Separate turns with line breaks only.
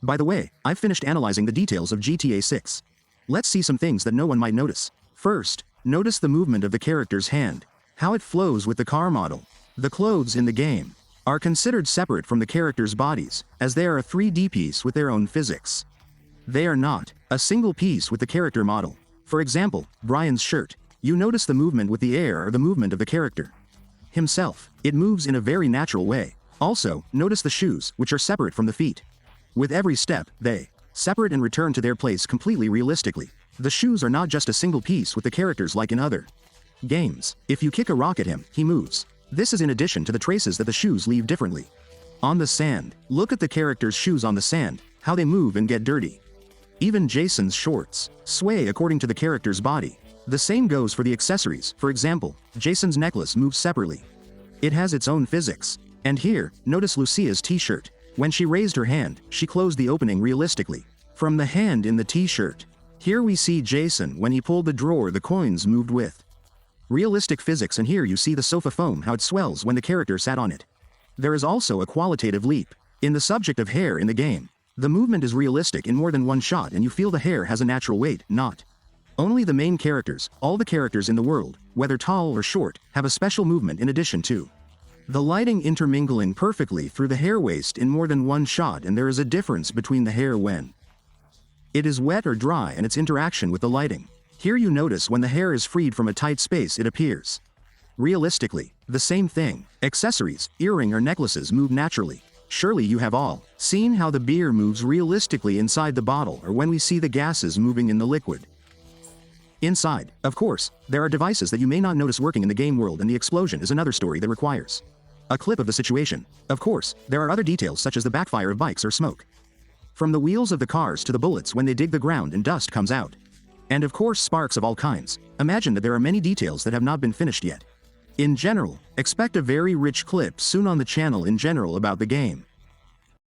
By the way, I've finished analyzing the details of GTA 6. Let's see some things that no one might notice. First, notice the movement of the character's hand, how it flows with the car model. The clothes in the game are considered separate from the character's bodies, as they are a 3D piece with their own physics. They are not a single piece with the character model. For example, Brian's shirt. You notice the movement with the air or the movement of the character himself. It moves in a very natural way. Also, notice the shoes, which are separate from the feet. With every step, they separate and return to their place completely realistically. The shoes are not just a single piece with the characters like in other games. If you kick a rock at him, he moves. This is in addition to the traces that the shoes leave differently. On the sand, look at the character's shoes on the sand, how they move and get dirty. Even Jason's shorts sway according to the character's body. The same goes for the accessories. For example, Jason's necklace moves separately. It has its own physics. And here, notice Lucia's t-shirt. When she raised her hand, she closed the opening realistically. From the hand in the t-shirt. Here we see Jason when he pulled the drawer the coins moved with realistic physics, and here you see the sofa foam how it swells when the character sat on it. There is also a qualitative leap in the subject of hair in the game. The movement is realistic in more than one shot and you feel the hair has a natural weight, not only the main characters. All the characters in the world, whether tall or short, have a special movement in addition to the lighting intermingling perfectly through the hair waste in more than one shot, and there is a difference between the hair when it is wet or dry and its interaction with the lighting. Here you notice when the hair is freed from a tight space it appears realistically. The same thing. Accessories, earring or necklaces move naturally. Surely you have all seen how the beer moves realistically inside the bottle, or when we see the gases moving in the liquid inside. Of course, there are devices that you may not notice working in the game world, and the explosion is another story that requires a clip of the situation. Of course, there are other details such as the backfire of bikes or smoke from the wheels of the cars to the bullets when they dig the ground and dust comes out. And of course sparks of all kinds. Imagine that there are many details that have not been finished yet. In general, expect a very rich clip soon on the channel in general about the game.